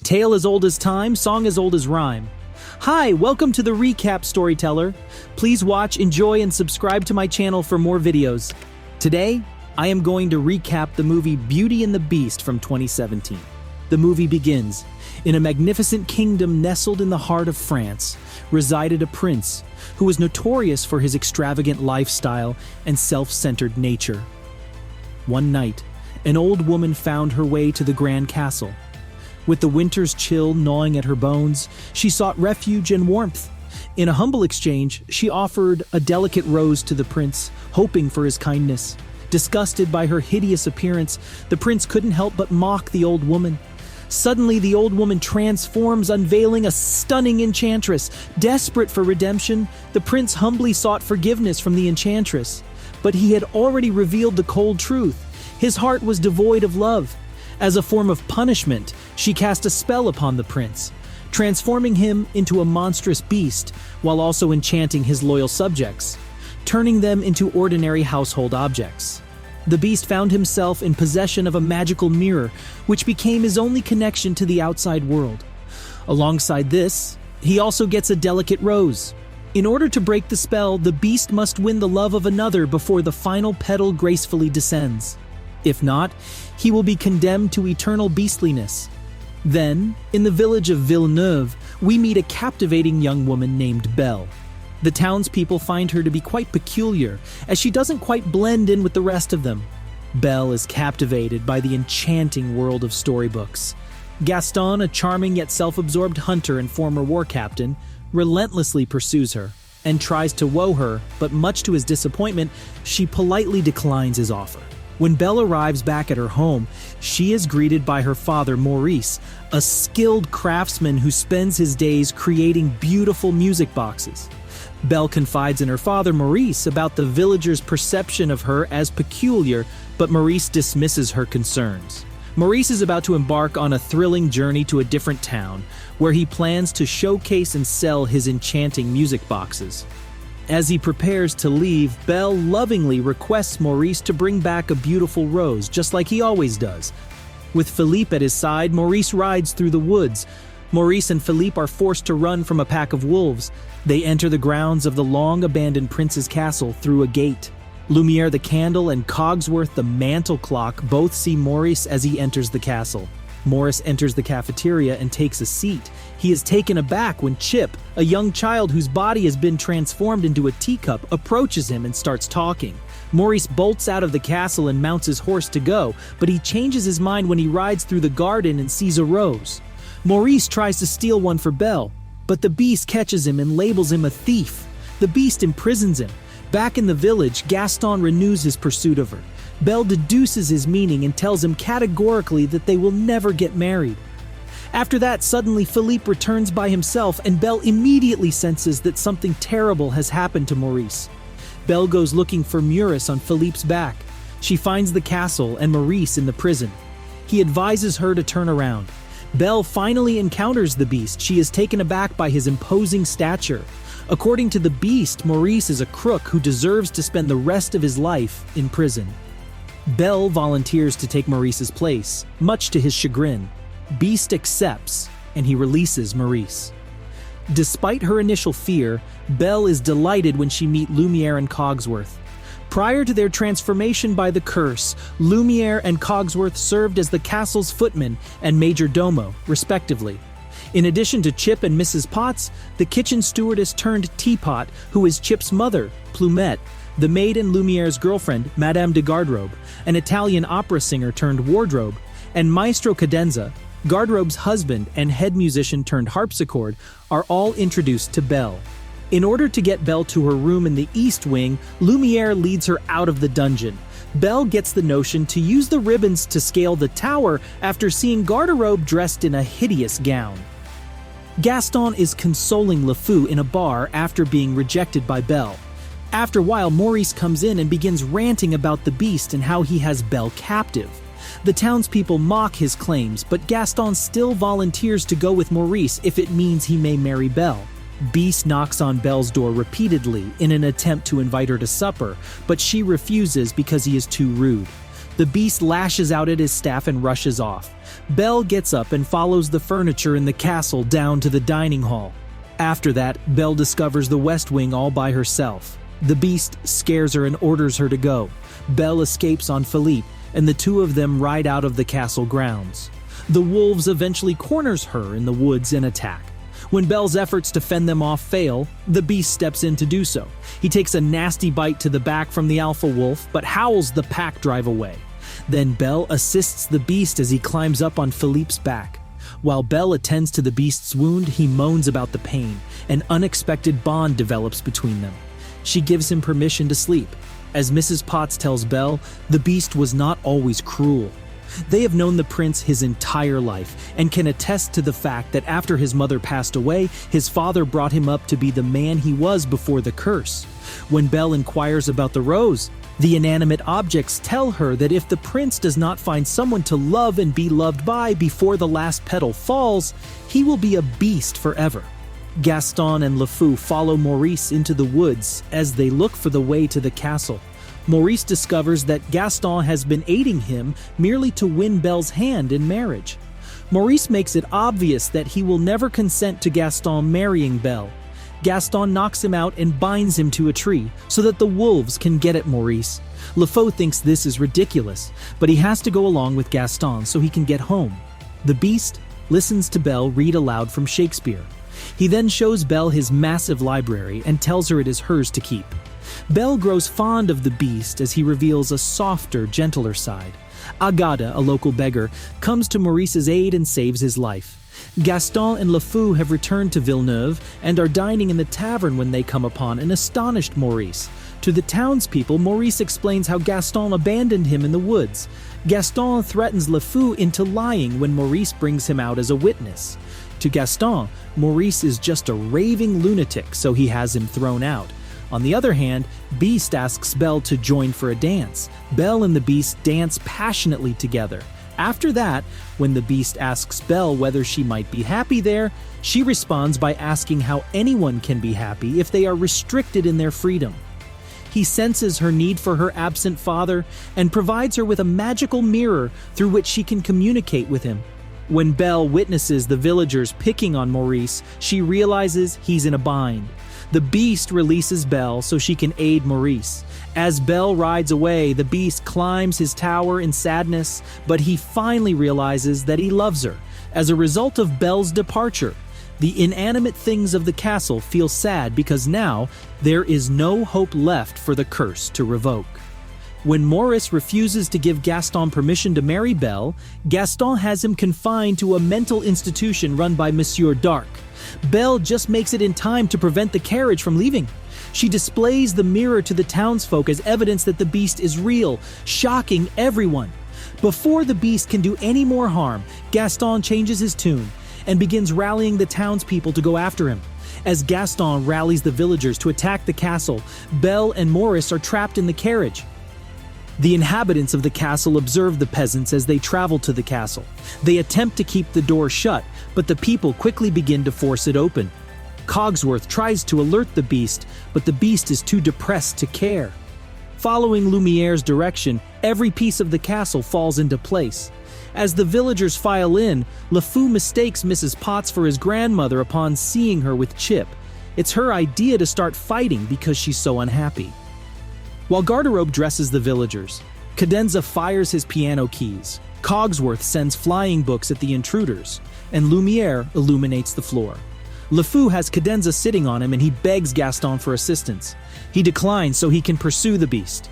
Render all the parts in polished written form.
Tale as old as time, song as old as rhyme. Hi, welcome to the Recap Storyteller. Please watch, enjoy, and subscribe to my channel for more videos. Today, I am going to recap the movie Beauty and the Beast from 2017. The movie begins. In a magnificent kingdom nestled in the heart of France, resided a prince who was notorious for his extravagant lifestyle and self-centered nature. One night, an old woman found her way to the grand castle. With the winter's chill gnawing at her bones, she sought refuge and warmth. In a humble exchange, she offered a delicate rose to the prince, hoping for his kindness. Disgusted by her hideous appearance, the prince couldn't help but mock the old woman. Suddenly, the old woman transforms, unveiling a stunning enchantress. Desperate for redemption, the prince humbly sought forgiveness from the enchantress. But he had already revealed the cold truth. His heart was devoid of love. As a form of punishment, she cast a spell upon the prince, transforming him into a monstrous beast while also enchanting his loyal subjects, turning them into ordinary household objects. The beast found himself in possession of a magical mirror, which became his only connection to the outside world. Alongside this, he also gets a delicate rose. In order to break the spell, the beast must win the love of another before the final petal gracefully descends. If not, he will be condemned to eternal beastliness. Then, in the village of Villeneuve, we meet a captivating young woman named Belle. The townspeople find her to be quite peculiar, as she doesn't quite blend in with the rest of them. Belle is captivated by the enchanting world of storybooks. Gaston, a charming yet self-absorbed hunter and former war captain, relentlessly pursues her and tries to woo her, but much to his disappointment, she politely declines his offer. When Belle arrives back at her home, she is greeted by her father, Maurice, a skilled craftsman who spends his days creating beautiful music boxes. Belle confides in her father, Maurice, about the villagers' perception of her as peculiar, but Maurice dismisses her concerns. Maurice is about to embark on a thrilling journey to a different town, where he plans to showcase and sell his enchanting music boxes. As he prepares to leave, Belle lovingly requests Maurice to bring back a beautiful rose, just like he always does. With Philippe at his side, Maurice rides through the woods. Maurice and Philippe are forced to run from a pack of wolves. They enter the grounds of the long-abandoned prince's castle through a gate. Lumiere the candle and Cogsworth the mantle clock both see Maurice as he enters the castle. Maurice enters the cafeteria and takes a seat. He is taken aback when Chip, a young child whose body has been transformed into a teacup, approaches him and starts talking. Maurice bolts out of the castle and mounts his horse to go, but he changes his mind when he rides through the garden and sees a rose. Maurice tries to steal one for Belle, but the beast catches him and labels him a thief. The beast imprisons him. Back in the village, Gaston renews his pursuit of her. Belle deduces his meaning and tells him categorically that they will never get married. After that, suddenly Philippe returns by himself, and Belle immediately senses that something terrible has happened to Maurice. Belle goes looking for Maurice on Philippe's back. She finds the castle and Maurice in the prison. He advises her to turn around. Belle finally encounters the beast. She is taken aback by his imposing stature. According to the beast, Maurice is a crook who deserves to spend the rest of his life in prison. Belle volunteers to take Maurice's place, much to his chagrin. Beast accepts, and he releases Maurice. Despite her initial fear, Belle is delighted when she meets Lumiere and Cogsworth. Prior to their transformation by the curse, Lumiere and Cogsworth served as the castle's footman and major domo, respectively. In addition to Chip and Mrs. Potts, the kitchen stewardess turned Teapot, who is Chip's mother, Plumette, the maid and Lumiere's girlfriend, Madame de Garderobe, an Italian opera singer turned wardrobe, and Maestro Cadenza, Garderobe's husband and head musician turned harpsichord, are all introduced to Belle. In order to get Belle to her room in the East Wing, Lumiere leads her out of the dungeon. Belle gets the notion to use the ribbons to scale the tower after seeing Garderobe dressed in a hideous gown. Gaston is consoling LeFou in a bar after being rejected by Belle. After a while, Maurice comes in and begins ranting about the beast and how he has Belle captive. The townspeople mock his claims, but Gaston still volunteers to go with Maurice if it means he may marry Belle. Beast knocks on Belle's door repeatedly in an attempt to invite her to supper, but she refuses because he is too rude. The beast lashes out at his staff and rushes off. Belle gets up and follows the furniture in the castle down to the dining hall. After that, Belle discovers the West Wing all by herself. The beast scares her and orders her to go. Belle escapes on Philippe, and the two of them ride out of the castle grounds. The wolves eventually corners her in the woods and attack. When Belle's efforts to fend them off fail, the beast steps in to do so. He takes a nasty bite to the back from the alpha wolf, but howls the pack drive away. Then Belle assists the beast as he climbs up on Philippe's back. While Belle attends to the beast's wound, he moans about the pain. An unexpected bond develops between them. She gives him permission to sleep. As Mrs. Potts tells Belle, the beast was not always cruel. They have known the prince his entire life and can attest to the fact that after his mother passed away, his father brought him up to be the man he was before the curse. When Belle inquires about the rose, the inanimate objects tell her that if the prince does not find someone to love and be loved by before the last petal falls, he will be a beast forever. Gaston and LeFou follow Maurice into the woods as they look for the way to the castle. Maurice discovers that Gaston has been aiding him merely to win Belle's hand in marriage. Maurice makes it obvious that he will never consent to Gaston marrying Belle. Gaston knocks him out and binds him to a tree so that the wolves can get at Maurice. LeFou thinks this is ridiculous, but he has to go along with Gaston so he can get home. The beast listens to Belle read aloud from Shakespeare. He then shows Belle his massive library and tells her it is hers to keep. Belle grows fond of the beast as he reveals a softer, gentler side. Agada, a local beggar, comes to Maurice's aid and saves his life. Gaston and LeFou have returned to Villeneuve and are dining in the tavern when they come upon an astonished Maurice. To the townspeople, Maurice explains how Gaston abandoned him in the woods. Gaston threatens LeFou into lying when Maurice brings him out as a witness. To Gaston, Maurice is just a raving lunatic, so he has him thrown out. On the other hand, Beast asks Belle to join for a dance. Belle and the Beast dance passionately together. After that, when the Beast asks Belle whether she might be happy there, she responds by asking how anyone can be happy if they are restricted in their freedom. He senses her need for her absent father and provides her with a magical mirror through which she can communicate with him. When Belle witnesses the villagers picking on Maurice, she realizes he's in a bind. The Beast releases Belle so she can aid Maurice. As Belle rides away, the Beast climbs his tower in sadness, but he finally realizes that he loves her. As a result of Belle's departure, the inanimate things of the castle feel sad because now there is no hope left for the curse to revoke. When Maurice refuses to give Gaston permission to marry Belle, Gaston has him confined to a mental institution run by Monsieur Dark. Belle just makes it in time to prevent the carriage from leaving. She displays the mirror to the townsfolk as evidence that the beast is real, shocking everyone. Before the beast can do any more harm, Gaston changes his tune and begins rallying the townspeople to go after him. As Gaston rallies the villagers to attack the castle, Belle and Maurice are trapped in the carriage. The inhabitants of the castle observe the peasants as they travel to the castle. They attempt to keep the door shut, but the people quickly begin to force it open. Cogsworth tries to alert the beast, but the beast is too depressed to care. Following Lumiere's direction, every piece of the castle falls into place. As the villagers file in, LeFou mistakes Mrs. Potts for his grandmother upon seeing her with Chip. It's her idea to start fighting because she's so unhappy. While Garderobe dresses the villagers, Cadenza fires his piano keys, Cogsworth sends flying books at the intruders, and Lumiere illuminates the floor. LeFou has Cadenza sitting on him and he begs Gaston for assistance. He declines so he can pursue the beast.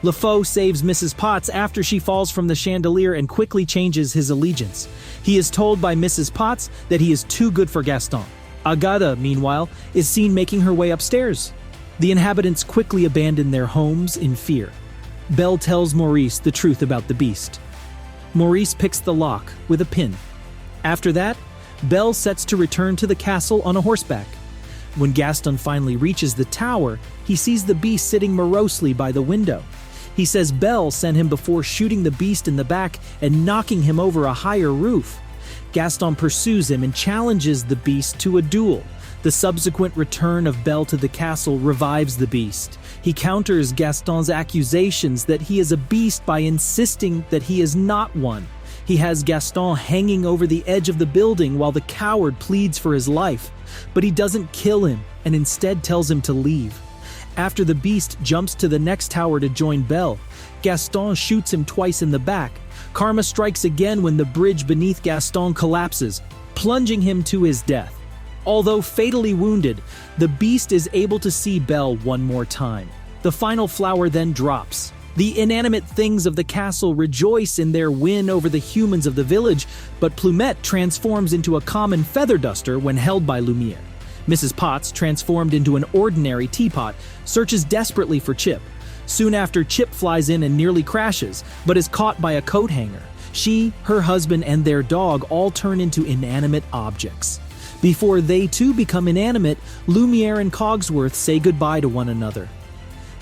LeFou saves Mrs. Potts after she falls from the chandelier and quickly changes his allegiance. He is told by Mrs. Potts that he is too good for Gaston. Agata, meanwhile, is seen making her way upstairs. The inhabitants quickly abandon their homes in fear. Belle tells Maurice the truth about the beast. Maurice picks the lock with a pin. After that, Belle sets to return to the castle on a horseback. When Gaston finally reaches the tower, he sees the beast sitting morosely by the window. He says Belle sent him before shooting the beast in the back and knocking him over a higher roof. Gaston pursues him and challenges the beast to a duel. The subsequent return of Belle to the castle revives the beast. He counters Gaston's accusations that he is a beast by insisting that he is not one. He has Gaston hanging over the edge of the building while the coward pleads for his life, but he doesn't kill him and instead tells him to leave. After the beast jumps to the next tower to join Belle, Gaston shoots him twice in the back. Karma strikes again when the bridge beneath Gaston collapses, plunging him to his death. Although fatally wounded, the beast is able to see Belle one more time. The final flower then drops. The inanimate things of the castle rejoice in their win over the humans of the village, but Plumette transforms into a common feather duster when held by Lumiere. Mrs. Potts, transformed into an ordinary teapot, searches desperately for Chip. Soon after, Chip flies in and nearly crashes, but is caught by a coat hanger. She, her husband, and their dog all turn into inanimate objects. Before they too become inanimate, Lumiere and Cogsworth say goodbye to one another.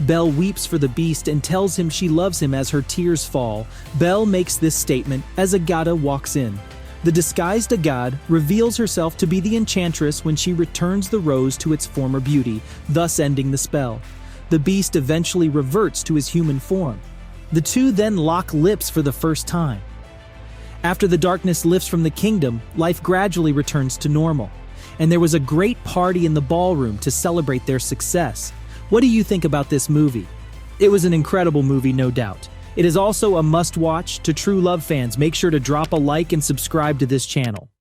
Belle weeps for the beast and tells him she loves him as her tears fall. Belle makes this statement as Agata walks in. The disguised Agade reveals herself to be the enchantress when she returns the rose to its former beauty, thus ending the spell. The beast eventually reverts to his human form. The two then lock lips for the first time. After the darkness lifts from the kingdom, life gradually returns to normal, and there was a great party in the ballroom to celebrate their success. What do you think about this movie? It was an incredible movie, no doubt. It is also a must-watch. To true love fans, make sure to drop a like and subscribe to this channel.